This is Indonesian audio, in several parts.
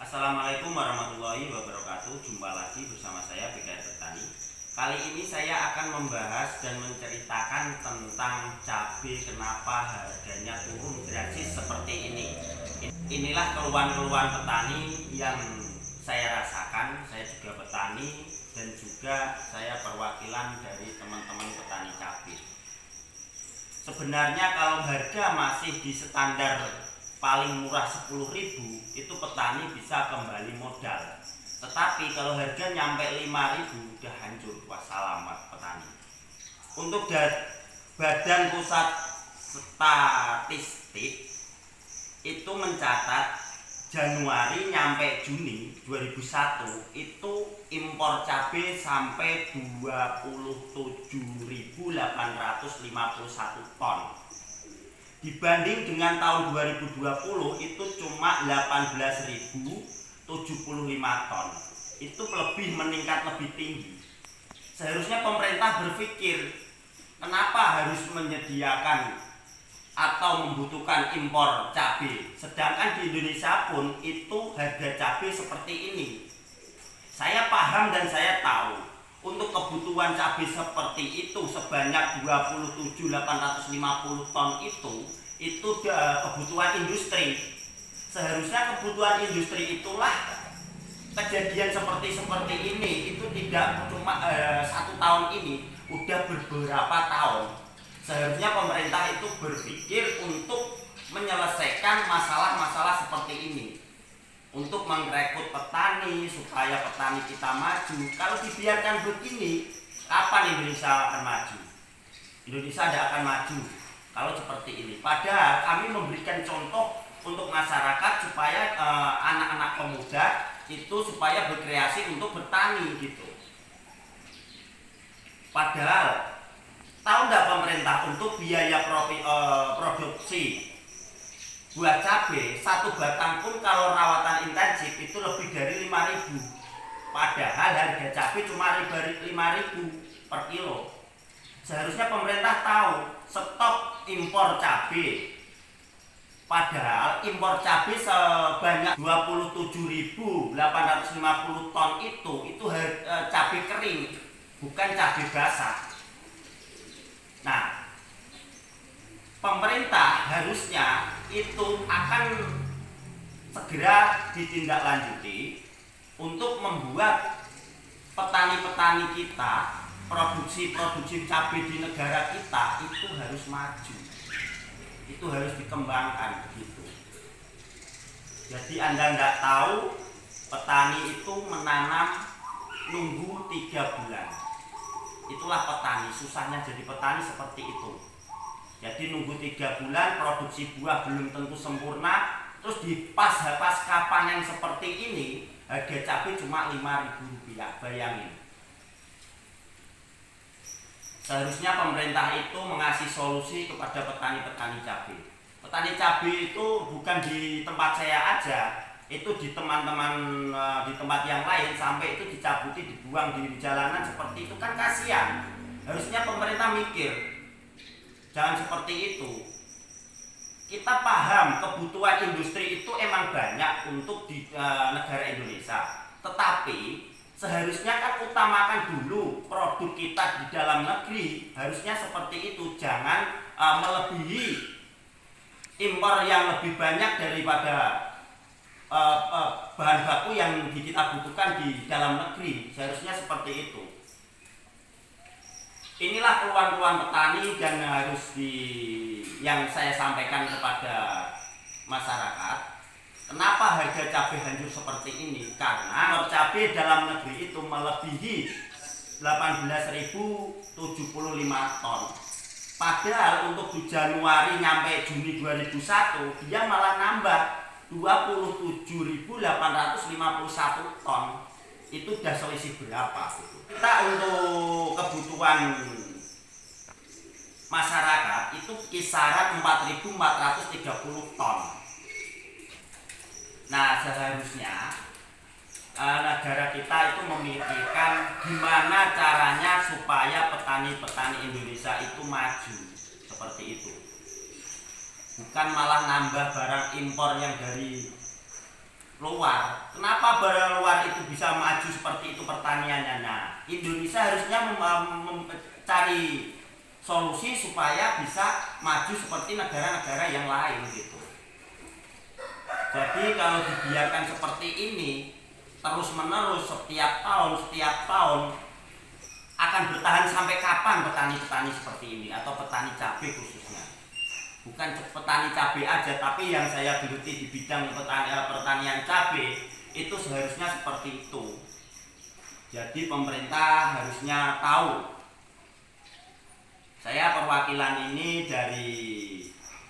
Assalamualaikum warahmatullahi wabarakatuh. Jumpa lagi bersama saya BKR Petani. Kali ini saya akan membahas dan menceritakan tentang cabai kenapa harganya turun drastis seperti ini. Inilah keluhan-keluhan petani yang saya rasakan. Saya juga petani dan juga saya perwakilan dari teman-teman petani cabai. Sebenarnya kalau harga masih di standar paling murah 10.000, itu petani bisa kembali modal. Tetapi kalau harga nyampe 5.000 udah hancur, wassalam petani. Untuk Badan Pusat Statistik itu mencatat Januari nyampe Juni 2001 itu impor cabai sampai 27.851 ton. Dibanding dengan tahun 2020 itu cuma 18.075 ton. Itu lebih meningkat, lebih tinggi. Seharusnya pemerintah berpikir kenapa harus menyediakan atau membutuhkan impor cabai, sedangkan di Indonesia pun itu harga cabai seperti ini. Saya paham dan saya tahu untuk kebutuhan cabai seperti itu sebanyak 27.850 ton itu kebutuhan industri. Seharusnya kebutuhan industri itulah kejadian seperti ini itu tidak cuma 1 tahun ini, udah beberapa tahun. Seharusnya pemerintah itu berpikir untuk menyelesaikan masalah-masalah seperti ini, untuk merekrut petani supaya petani kita maju. Kalau dibiarkan begini, kapan Indonesia akan maju? Indonesia tidak akan maju kalau seperti ini. Padahal kami memberikan contoh untuk masyarakat supaya anak-anak pemuda itu supaya berkreasi untuk bertani gitu. Padahal tahu tidak pemerintah untuk biaya produksi buah cabai satu batang pun kalau rawatan intensif itu lebih dari 5.000. Padahal harga cabai cuma 5.000 per kilo. Seharusnya pemerintah tahu stop impor cabai. Padahal impor cabai sebanyak 27.850 ton itu cabai kering, bukan cabai basah. Nah, pemerintah harusnya itu akan segera ditindaklanjuti untuk membuat petani-petani kita, produksi cabai di negara kita itu harus maju, itu harus dikembangkan begitu. Jadi Anda nggak tahu, petani itu menanam nunggu 3 bulan. Itulah petani, susahnya jadi petani seperti itu. Jadi nunggu 3 bulan, produksi buah belum tentu sempurna, terus pasca panen seperti ini harga cabai cuma Rp5.000, bayangin. Seharusnya pemerintah itu mengasih solusi kepada petani-petani cabai. Petani cabai itu bukan di tempat saya aja, itu di teman-teman di tempat yang lain sampai itu dicabuti, dibuang di jalanan seperti itu, kan kasihan. Harusnya pemerintah mikir, jangan seperti itu. Kita paham kebutuhan industri itu emang banyak untuk di negara Indonesia, tetapi seharusnya kan utamakan dulu produk kita di dalam negeri. Harusnya seperti itu, jangan melebihi impor yang lebih banyak daripada bahan baku yang kita butuhkan di dalam negeri. Seharusnya seperti itu. Inilah keluhan-keluhan petani dan yang saya sampaikan kepada masyarakat. Kenapa harga cabai hancur seperti ini? Karena cabai dalam negeri itu melebihi 18.075 ton. Padahal untuk di Januari nyampe Juni 2001 dia malah nambah 27.851 ton. Itu udah selisih berapa gitu. Kita untuk kebutuhan masyarakat itu kisaran 4.430 ton. Nah, seharusnya negara kita itu memikirkan gimana caranya supaya petani-petani Indonesia itu maju seperti itu. Bukan malah nambah barang impor yang dari luar. Kenapa luar itu bisa maju seperti itu pertaniannya? Nah, Indonesia harusnya mencari solusi supaya bisa maju seperti negara-negara yang lain gitu. Jadi kalau dibiarkan seperti ini terus menerus setiap tahun akan bertahan sampai kapan petani-petani seperti ini atau petani cabai khususnya? Bukan petani cabai aja, tapi yang saya geluti di bidang pertanian cabai itu seharusnya seperti itu. Jadi pemerintah harusnya tahu. Saya perwakilan ini dari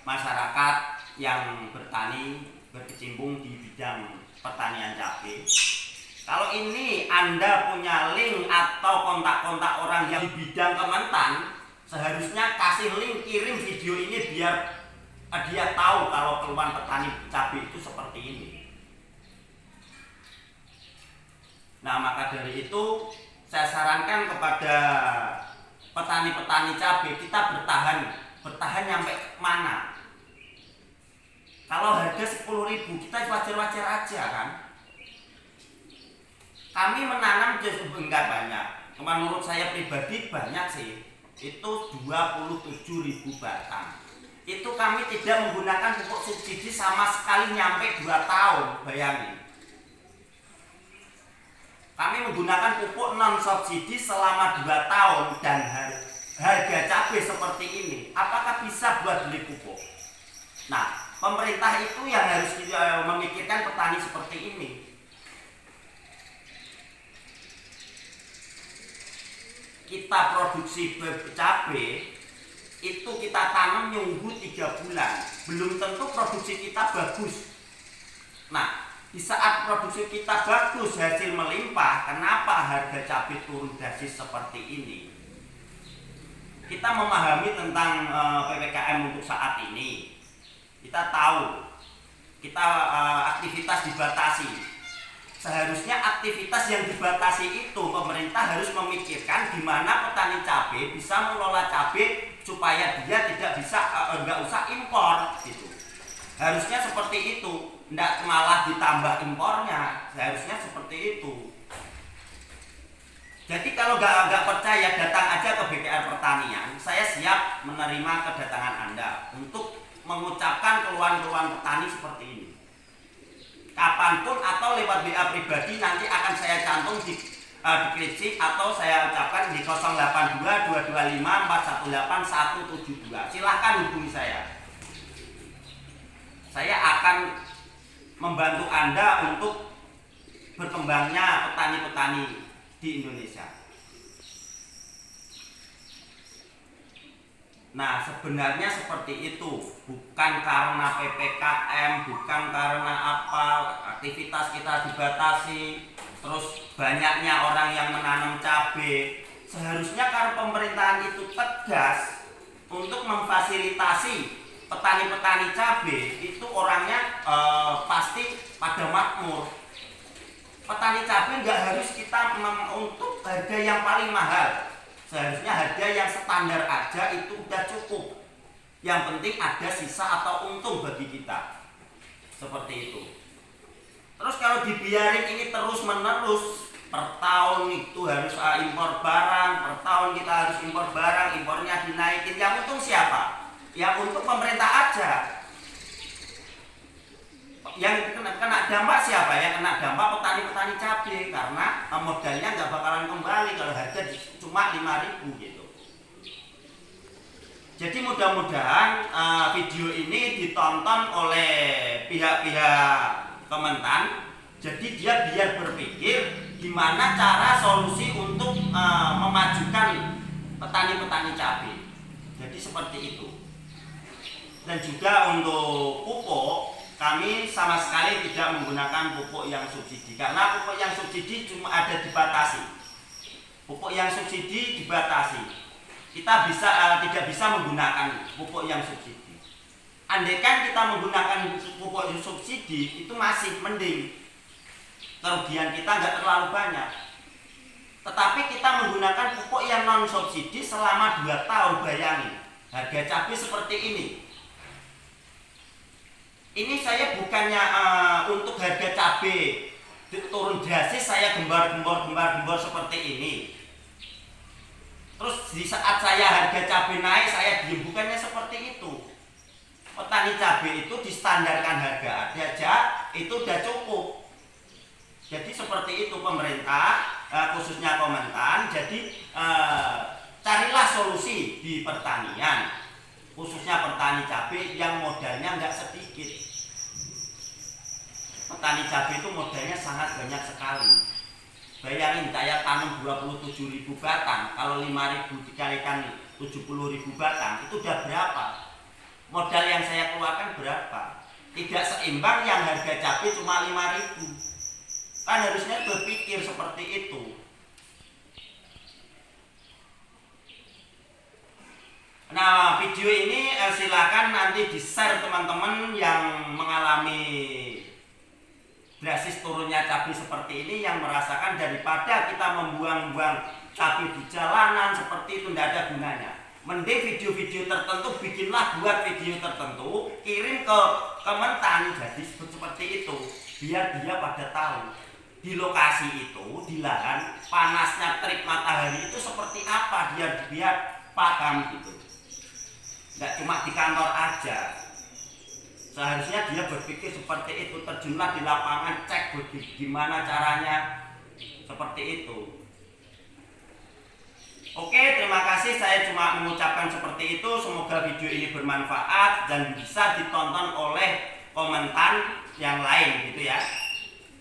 masyarakat yang berkecimpung di bidang pertanian cabai. Kalau ini Anda punya link atau kontak-kontak orang yang di bidang Kementan, seharusnya kasih link, kirim video ini biar dia tahu kalau keluhan petani cabai itu seperti ini. Nah, maka dari itu saya sarankan kepada petani-petani cabai, kita bertahan sampai mana? Kalau harga 10.000 kita wajar-wajar aja kan. Kami menanam enggak banyak. Menurut saya pribadi banyak sih. Itu 27.000 batang. Itu kami tidak menggunakan pupuk subsidi sama sekali nyampe 2 tahun, bayangin. Kami menggunakan pupuk non subsidi selama 2 tahun dan harga cabai seperti ini. Apakah bisa buat beli pupuk? Nah, pemerintah itu yang harus memikirkan petani seperti ini. Kita produksi cabai itu kita tanam nyunggu 3 bulan, belum tentu produksi kita bagus. Nah, di saat produksi kita bagus, hasil melimpah, kenapa harga cabai turun drastis seperti ini? Kita memahami tentang PPKM untuk saat ini. Kita tahu kita aktivitas dibatasi. Seharusnya aktivitas yang dibatasi itu pemerintah harus memikirkan di mana petani cabai bisa mengelola cabai supaya dia tidak bisa nggak usah impor gitu. Harusnya seperti itu, tidak malah ditambah impornya. Seharusnya seperti itu. Jadi kalau nggak percaya, datang aja ke BKR Pertanian. Saya siap menerima kedatangan Anda untuk mengucapkan keluhan-keluhan petani seperti ini. Kapanpun atau lewat WA pribadi nanti akan saya cantum di kritik atau saya ucapkan di 082 225 418 172. Silahkan hubungi saya. Saya akan membantu Anda untuk berkembangnya petani-petani di Indonesia. Nah, sebenarnya seperti itu, bukan karena PPKM, bukan karena apa, aktivitas kita dibatasi, terus banyaknya orang yang menanam cabai. Seharusnya karena pemerintahan itu tegas untuk memfasilitasi petani-petani cabai, itu orangnya pasti pada makmur. Petani cabai nggak harus kita untuk harga yang paling mahal. Seharusnya harga yang standar aja itu udah cukup. Yang penting ada sisa atau untung bagi kita. Seperti itu. Terus kalau dibiarin ini terus menerus, per tahun itu harus impor barang, per tahun kita harus impor barang, impornya dinaikin. Yang untung siapa? Yang untung pemerintah aja. Yang kena dampak siapa? Yang kena dampak petani-petani cabai, karena modalnya nggak bakalan kembali kalau harga cuma 5.000 gitu. Jadi mudah-mudahan video ini ditonton oleh pihak-pihak Kementan. Jadi dia biar berpikir gimana cara solusi untuk memajukan petani-petani cabai. Jadi seperti itu. Dan juga untuk pupuk, kami sama sekali tidak menggunakan pupuk yang subsidi karena pupuk yang subsidi cuma ada dibatasi. Pupuk yang subsidi dibatasi. Kita tidak bisa menggunakan pupuk yang subsidi. Andaikan kita menggunakan pupuk yang subsidi itu masih mending. Kerugian kita nggak terlalu banyak. Tetapi kita menggunakan pupuk yang non subsidi selama 2 tahun, bayangin. Harga cabai seperti ini. Ini saya bukannya untuk harga cabai turun drastis saya gembor seperti ini. Terus di saat saya harga cabai naik saya diem, bukannya seperti itu. Petani cabai itu distandarkan harga aja itu udah cukup. Jadi seperti itu pemerintah, khususnya Kementan. Jadi carilah solusi di pertanian, khususnya petani cabai yang modalnya nggak sedikit. Petani cabai itu modalnya sangat banyak sekali. Bayangin saya tanam 27.000 batang, kalau 5.000 dikalikan 70.000 batang itu udah berapa? Modal yang saya keluarkan berapa? Tidak seimbang yang harga cabai cuma 5.000. Kan harusnya berpikir seperti itu. Nah, video ini silakan nanti di-share teman-teman yang mengalami drastis turunnya cabai seperti ini, yang merasakan daripada kita membuang-buang cabai di jalanan seperti itu tidak ada gunanya. Mending video-video tertentu bikinlah, buat video tertentu, kirim ke Kementan, jadi seperti itu, biar dia pada tahu di lokasi itu, di lahan panasnya terik matahari itu seperti apa, biar paham gitu. Nggak cuma di kantor aja. Seharusnya dia berpikir seperti itu, terjunlah di lapangan, cek gimana caranya, seperti itu. Oke, terima kasih. Saya cuma mengucapkan seperti itu. Semoga video ini bermanfaat dan bisa ditonton oleh Kementan yang lain gitu ya.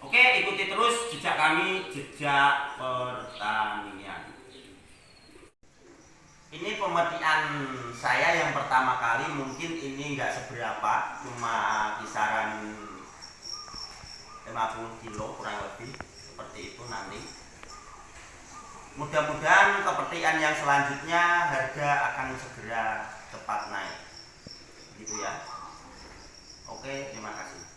Oke, ikuti terus jejak kami, jejak pertanian. Ini pemetian saya yang pertama kali, mungkin ini nggak seberapa, cuma kisaran 50 kilo kurang lebih, seperti itu nanti. Mudah-mudahan kepetian yang selanjutnya harga akan segera cepat naik gitu ya. Oke, terima kasih.